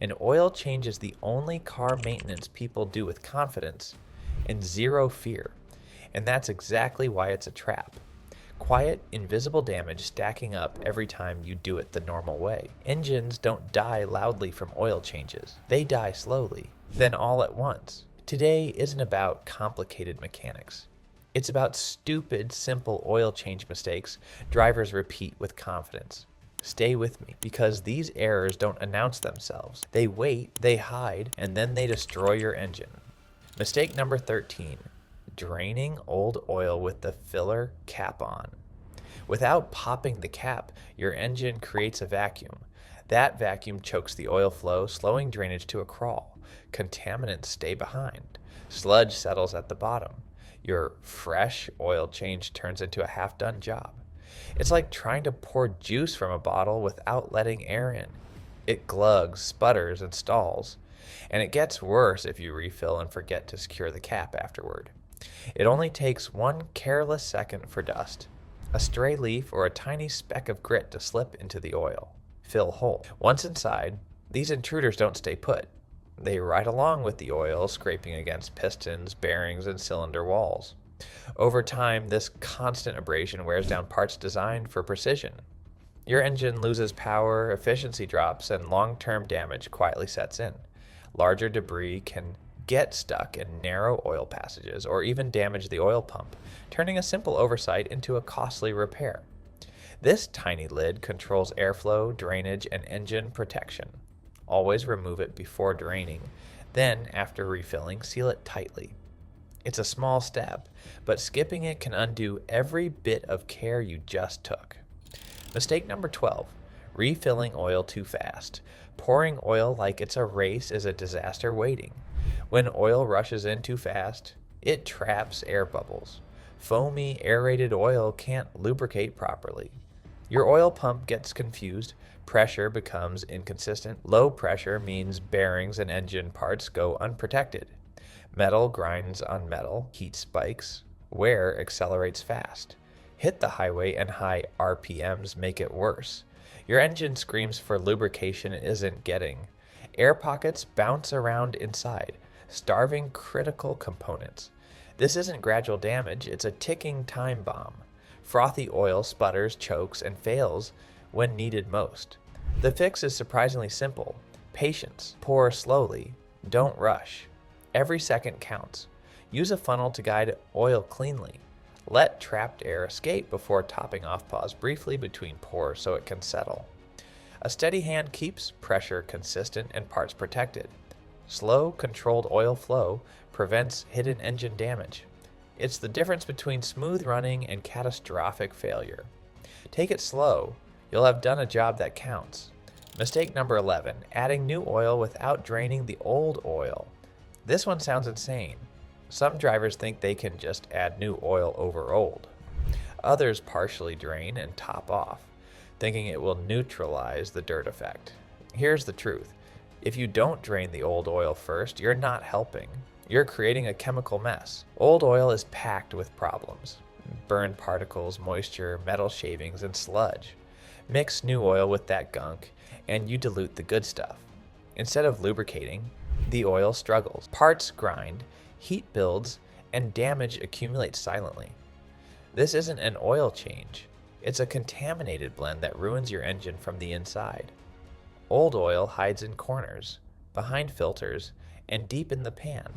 And oil change is the only car maintenance people do with confidence and zero fear. And that's exactly why it's a trap. Quiet, invisible damage stacking up every time you do it the normal way. Engines don't die loudly from oil changes. They die slowly, then all at once. Today isn't about complicated mechanics. It's about stupid, simple oil change mistakes drivers repeat with confidence. Stay with me, because these errors don't announce themselves. They wait, they hide, and then they destroy your engine. Mistake number 13. Draining old oil with the filler cap on. Without popping the cap, your engine creates a vacuum. That vacuum chokes the oil flow, slowing drainage to a crawl. Contaminants stay behind. Sludge settles at the bottom. Your fresh oil change turns into a half-done job. It's like trying to pour juice from a bottle without letting air in. It glugs, sputters, and stalls. And it gets worse if you refill and forget to secure the cap afterward. It only takes one careless second for dust, a stray leaf, or a tiny speck of grit to slip into the oil. Fill hole. Once inside, these intruders don't stay put. They ride along with the oil, scraping against pistons, bearings, and cylinder walls. Over time, this constant abrasion wears down parts designed for precision. Your engine loses power, efficiency drops, and long-term damage quietly sets in. Larger debris can get stuck in narrow oil passages or even damage the oil pump, turning a simple oversight into a costly repair. This tiny lid controls airflow, drainage, and engine protection. Always remove it before draining. Then, after refilling, seal it tightly. It's a small step, but skipping it can undo every bit of care you just took. Mistake number 12. Refilling oil too fast. Pouring oil like it's a race is a disaster waiting. When oil rushes in too fast, it traps air bubbles. Foamy, aerated oil can't lubricate properly. Your oil pump gets confused, pressure becomes inconsistent, low pressure means bearings and engine parts go unprotected. Metal grinds on metal, heat spikes, wear accelerates fast. Hit the highway and high RPMs make it worse. Your engine screams for lubrication it isn't getting. Air pockets bounce around inside, starving critical components. This isn't gradual damage, it's a ticking time bomb. Frothy oil sputters, chokes, and fails when needed most. The fix is surprisingly simple. Patience. Pour slowly. Don't rush. Every second counts. Use a funnel to guide oil cleanly. Let trapped air escape before topping off. Pause briefly between pours so it can settle. A steady hand keeps pressure consistent and parts protected. Slow, controlled oil flow prevents hidden engine damage. It's the difference between smooth running and catastrophic failure. Take it slow. You'll have done a job that counts. Mistake number 11. Adding new oil without draining the old oil. This one sounds insane. Some drivers think they can just add new oil over old. Others partially drain and top off, thinking it will neutralize the dirt effect. Here's the truth. If you don't drain the old oil first, you're not helping. You're creating a chemical mess. Old oil is packed with problems. Burned particles, moisture, metal shavings, and sludge. Mix new oil with that gunk, and you dilute the good stuff. Instead of lubricating, the oil struggles. Parts grind, heat builds, and damage accumulates silently. This isn't an oil change. It's a contaminated blend that ruins your engine from the inside. Old oil hides in corners, behind filters, and deep in the pan.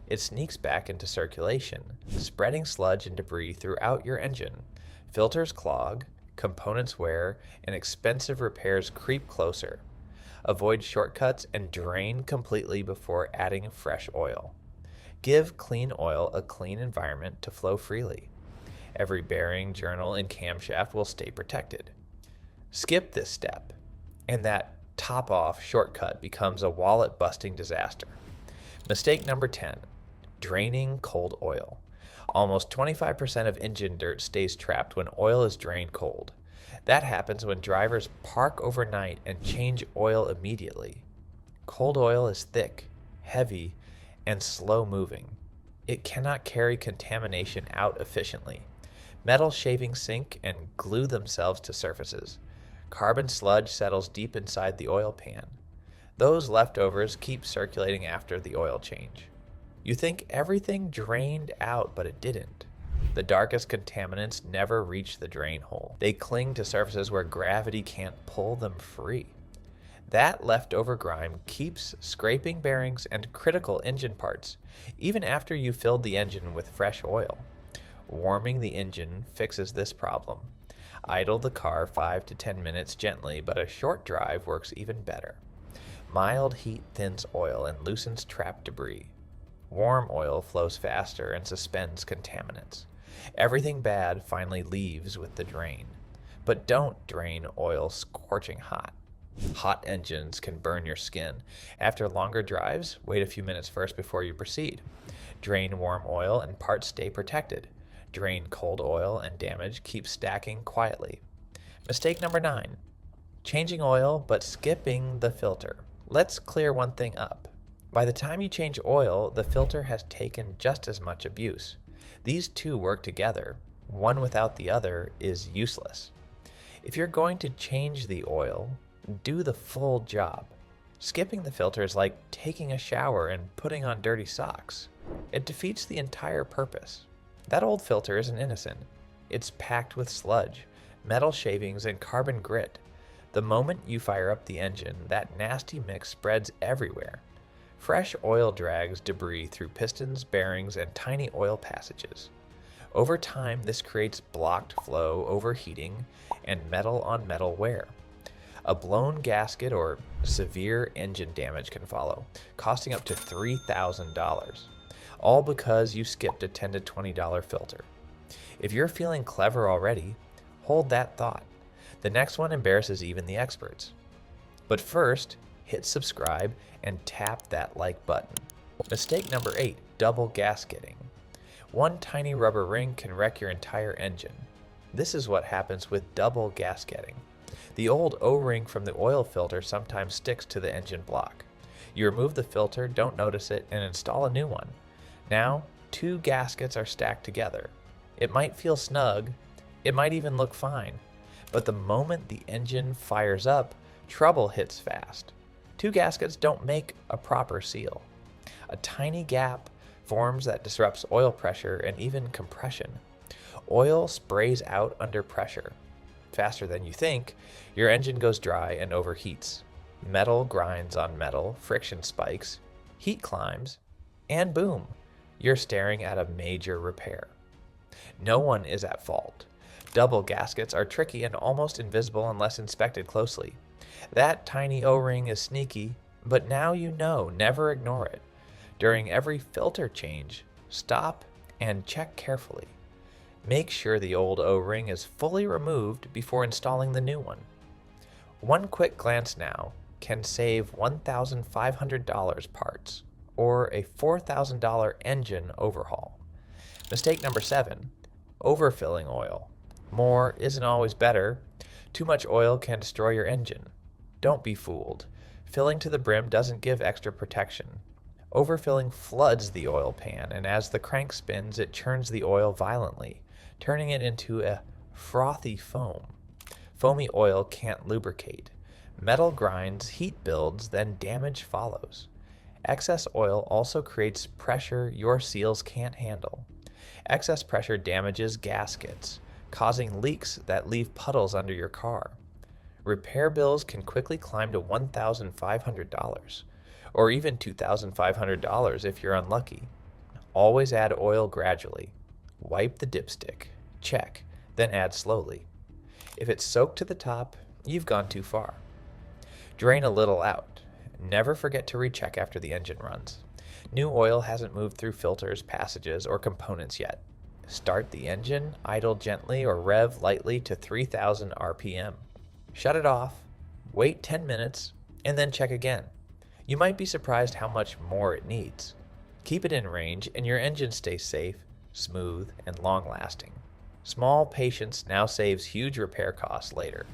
It sneaks back into circulation, spreading sludge and debris throughout your engine. Filters clog, components wear, and expensive repairs creep closer. Avoid shortcuts and drain completely before adding fresh oil. Give clean oil a clean environment to flow freely. Every bearing, journal, and camshaft will stay protected. Skip this step, and that top-off shortcut becomes a wallet-busting disaster. Mistake number 10. Draining cold oil. Almost 25% of engine dirt stays trapped when oil is drained cold. That happens when drivers park overnight and change oil immediately. Cold oil is thick, heavy, and slow-moving. It cannot carry contamination out efficiently. Metal shavings sink and glue themselves to surfaces. Carbon sludge settles deep inside the oil pan. Those leftovers keep circulating after the oil change. You think everything drained out, but it didn't. The darkest contaminants never reach the drain hole. They cling to surfaces where gravity can't pull them free. That leftover grime keeps scraping bearings and critical engine parts, even after you filled the engine with fresh oil. Warming the engine fixes this problem. Idle the car 5 to 10 minutes gently, but a short drive works even better. Mild heat thins oil and loosens trapped debris. Warm oil flows faster and suspends contaminants. Everything bad finally leaves with the drain. But don't drain oil scorching hot. Hot engines can burn your skin. After longer drives, wait a few minutes first before you proceed. Drain warm oil and parts stay protected. Drain cold oil and damage keeps stacking quietly. Mistake number 9. Changing oil but skipping the filter. Let's clear one thing up. By the time you change oil, the filter has taken just as much abuse. These two work together. One without the other is useless. If you're going to change the oil, do the full job. Skipping the filter is like taking a shower and putting on dirty socks. It defeats the entire purpose. That old filter isn't innocent. It's packed with sludge, metal shavings, and carbon grit. The moment you fire up the engine, that nasty mix spreads everywhere. Fresh oil drags debris through pistons, bearings, and tiny oil passages. Over time, this creates blocked flow, overheating, and metal-on-metal wear. A blown gasket or severe engine damage can follow, costing up to $3,000. All because you skipped a $10 to $20 filter. If you're feeling clever already, hold that thought. The next one embarrasses even the experts. But first, hit subscribe and tap that like button. Mistake number 8, double gasketing. One tiny rubber ring can wreck your entire engine. This is what happens with double gasketing. The old O-ring from the oil filter sometimes sticks to the engine block. You remove the filter, don't notice it, and install a new one. Now, 2 gaskets are stacked together. It might feel snug, it might even look fine, but the moment the engine fires up, trouble hits fast. 2 gaskets don't make a proper seal. A tiny gap forms that disrupts oil pressure and even compression. Oil sprays out under pressure. Faster than you think, your engine goes dry and overheats. Metal grinds on metal, friction spikes, heat climbs, and boom, you're staring at a major repair. No one is at fault. Double gaskets are tricky and almost invisible unless inspected closely. That tiny O-ring is sneaky, but now you know, never ignore it. During every filter change, stop and check carefully. Make sure the old O-ring is fully removed before installing the new one. One quick glance now can save $1,500 parts or a $4,000 engine overhaul. Mistake number 7, overfilling oil. More isn't always better. Too much oil can destroy your engine. Don't be fooled. Filling to the brim doesn't give extra protection. Overfilling floods the oil pan, and as the crank spins, it churns the oil violently, turning it into a frothy foam. Foamy oil can't lubricate. Metal grinds, heat builds, then damage follows. Excess oil also creates pressure your seals can't handle. Excess pressure damages gaskets, causing leaks that leave puddles under your car. Repair bills can quickly climb to $1,500, or even $2,500 if you're unlucky. Always add oil gradually. Wipe the dipstick, check, then add slowly. If it's soaked to the top, you've gone too far. Drain a little out. Never forget to recheck after the engine runs. New oil hasn't moved through filters, passages, or components yet. Start the engine, idle gently, or rev lightly to 3,000 RPM. Shut it off, wait 10 minutes, and then check again. You might be surprised how much more it needs. Keep it in range, and your engine stays safe, smooth, and long-lasting. Small patience now saves huge repair costs later.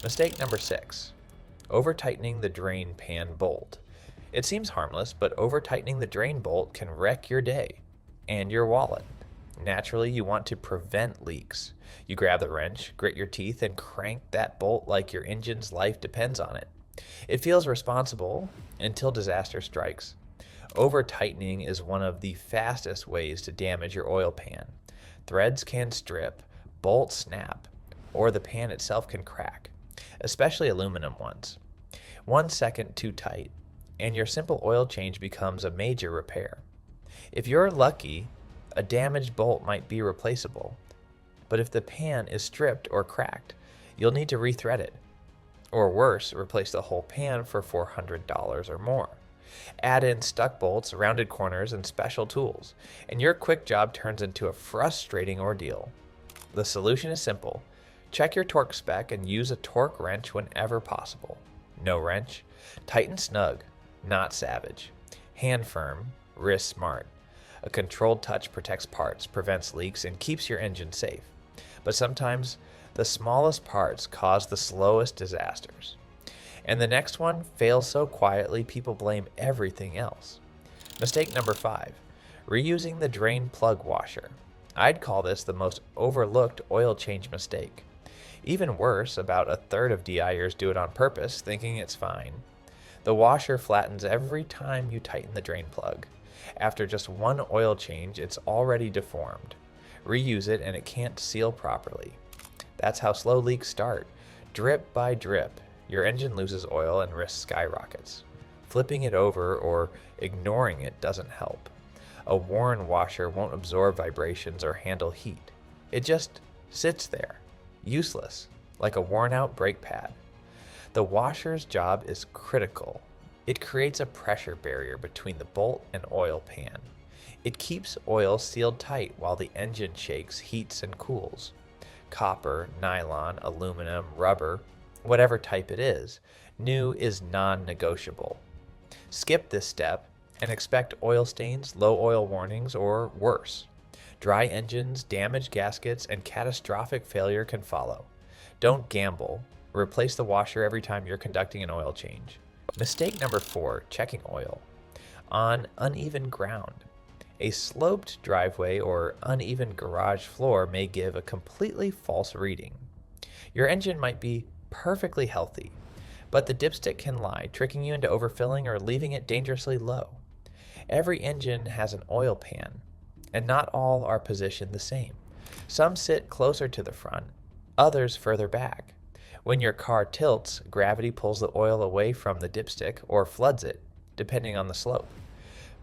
Mistake number 6. Over-tightening the drain pan bolt. It seems harmless, but over-tightening the drain bolt can wreck your day and your wallet. Naturally, you want to prevent leaks. You grab the wrench, grit your teeth, and crank that bolt like your engine's life depends on it. It feels responsible until disaster strikes. Over-tightening is one of the fastest ways to damage your oil pan. Threads can strip, bolts snap, or the pan itself can crack, especially aluminum ones. 1 second too tight, and your simple oil change becomes a major repair. If you're lucky, a damaged bolt might be replaceable, but if the pan is stripped or cracked, you'll need to rethread it. Or worse, replace the whole pan for $400 or more. Add in stuck bolts, rounded corners, and special tools, and your quick job turns into a frustrating ordeal. The solution is simple. Check your torque spec and use a torque wrench whenever possible. No wrench? Tighten snug, not savage. Hand firm, wrist smart. A controlled touch protects parts, prevents leaks, and keeps your engine safe. But sometimes, the smallest parts cause the slowest disasters. And the next one fails so quietly people blame everything else. Mistake number 5, reusing the drain plug washer. I'd call this the most overlooked oil change mistake. Even worse, about a third of DIers do it on purpose, thinking it's fine. The washer flattens every time you tighten the drain plug. After just one oil change, it's already deformed. Reuse it and it can't seal properly. That's how slow leaks start. Drip by drip, your engine loses oil and risk skyrockets. Flipping it over or ignoring it doesn't help. A worn washer won't absorb vibrations or handle heat. It just sits there, useless, like a worn-out brake pad. The washer's job is critical. It creates a pressure barrier between the bolt and oil pan. It keeps oil sealed tight while the engine shakes, heats, and cools. Copper, nylon, aluminum, rubber, whatever type it is, new is non-negotiable. Skip this step and expect oil stains, low oil warnings, or worse. Dry engines, damaged gaskets, and catastrophic failure can follow. Don't gamble. Replace the washer every time you're conducting an oil change. Mistake number 4, checking oil. On uneven ground. A sloped driveway or uneven garage floor may give a completely false reading. Your engine might be perfectly healthy, but the dipstick can lie, tricking you into overfilling or leaving it dangerously low. Every engine has an oil pan, and not all are positioned the same. Some sit closer to the front, others further back. When your car tilts, gravity pulls the oil away from the dipstick or floods it, depending on the slope.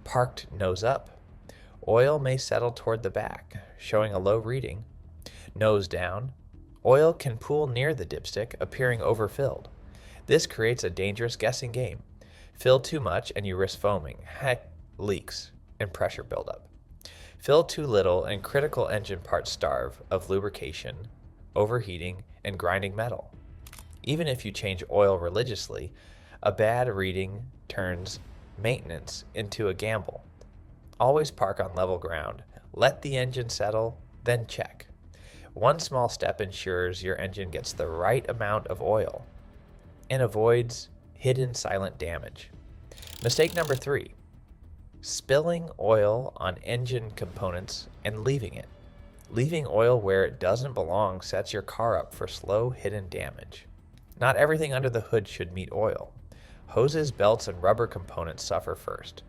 Parked nose up, oil may settle toward the back, showing a low reading. Nose down, oil can pool near the dipstick, appearing overfilled. This creates a dangerous guessing game. Fill too much and you risk foaming, leaks, and pressure buildup. Fill too little and critical engine parts starve of lubrication, overheating, and grinding metal. Even if you change oil religiously, a bad reading turns maintenance into a gamble. Always park on level ground. Let the engine settle, then check. One small step ensures your engine gets the right amount of oil and avoids hidden silent damage. Mistake number 3, spilling oil on engine components and leaving it. Leaving oil where it doesn't belong sets your car up for slow, hidden damage. Not everything under the hood should meet oil. Hoses, belts, and rubber components suffer first.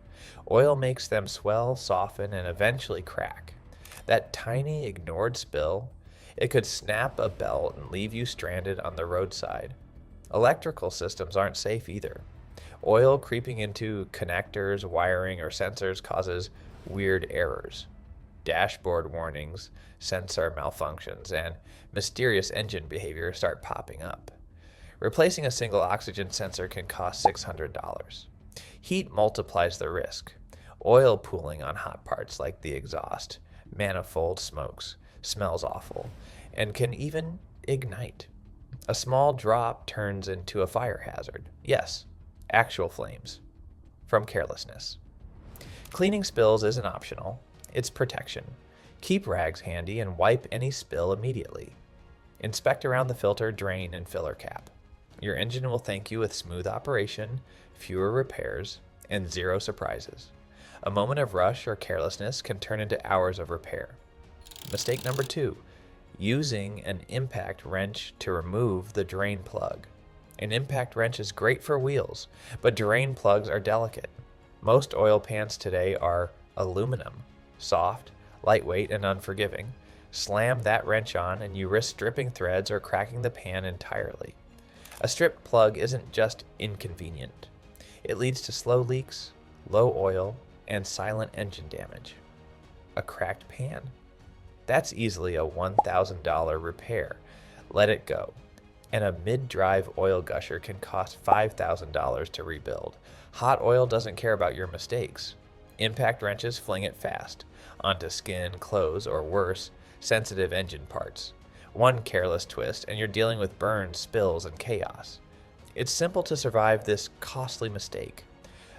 Oil makes them swell, soften, and eventually crack. That tiny, ignored spill, it could snap a belt and leave you stranded on the roadside. Electrical systems aren't safe either. Oil creeping into connectors, wiring, or sensors causes weird errors. Dashboard warnings, sensor malfunctions, and mysterious engine behavior start popping up. Replacing a single oxygen sensor can cost $600. Heat multiplies the risk. Oil pooling on hot parts like the exhaust, manifold smokes, smells awful, and can even ignite. A small drop turns into a fire hazard. Yes, actual flames. From carelessness. Cleaning spills isn't optional. It's protection. Keep rags handy and wipe any spill immediately. Inspect around the filter, drain, and filler cap. Your engine will thank you with smooth operation, fewer repairs, and 0 surprises. A moment of rush or carelessness can turn into hours of repair. Mistake number 2, using an impact wrench to remove the drain plug. An impact wrench is great for wheels, but drain plugs are delicate. Most oil pans today are aluminum, soft, lightweight, and unforgiving. Slam that wrench on and you risk stripping threads or cracking the pan entirely. A stripped plug isn't just inconvenient. It leads to slow leaks, low oil, and silent engine damage. A cracked pan. That's easily a $1,000 repair. Let it go. And a mid-drive oil gusher can cost $5,000 to rebuild. Hot oil doesn't care about your mistakes. Impact wrenches fling it fast, onto skin, clothes, or worse, sensitive engine parts. One careless twist and you're dealing with burns, spills, and chaos. It's simple to survive this costly mistake.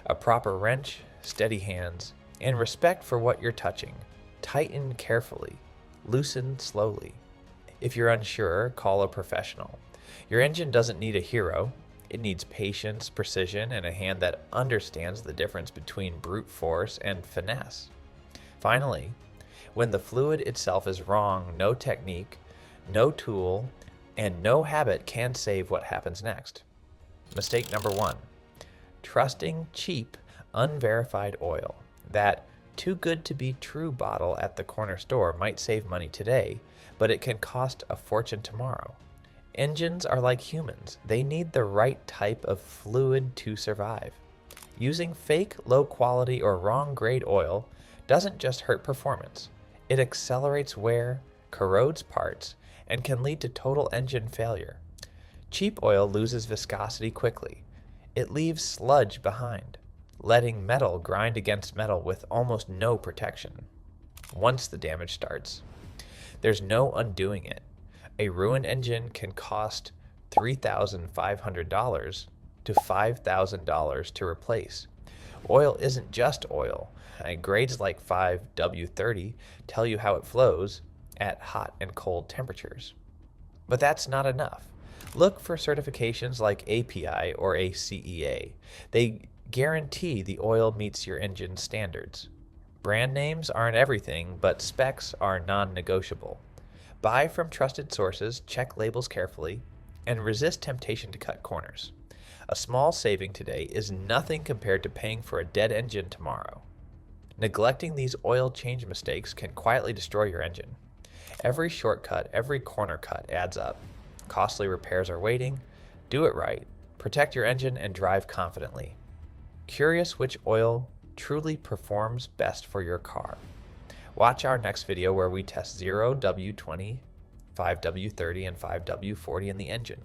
A proper wrench, steady hands, and respect for what you're touching. Tighten carefully. Loosen slowly. If you're unsure, call a professional. Your engine doesn't need a hero. It needs patience, precision, and a hand that understands the difference between brute force and finesse. Finally, when the fluid itself is wrong, no technique, no tool, and no habit can save what happens next. Mistake number 1. Trusting cheap, unverified oil. That too good to be true bottle at the corner store might save money today, but it can cost a fortune tomorrow. Engines are like humans. They need the right type of fluid to survive. Using fake, low quality, or wrong grade oil doesn't just hurt performance. It accelerates wear, corrodes parts, and can lead to total engine failure. Cheap oil loses viscosity quickly. It leaves sludge behind, letting metal grind against metal with almost no protection. Once the damage starts, there's no undoing it. A ruined engine can cost $3,500 to $5,000 to replace. Oil isn't just oil. Grades like 5W30 tell you how it flows at hot and cold temperatures. But that's not enough. Look for certifications like API or ACEA. They guarantee the oil meets your engine standards. Brand names aren't everything, but specs are non-negotiable. Buy from trusted sources, check labels carefully, and resist temptation to cut corners. A small saving today is nothing compared to paying for a dead engine tomorrow. Neglecting these oil change mistakes can quietly destroy your engine. Every shortcut, every corner cut adds up. Costly repairs are waiting. Do it right. Protect your engine and drive confidently. Curious which oil truly performs best for your car? Watch our next video where we test 0W20, 5W30, and 5W40 in the engine.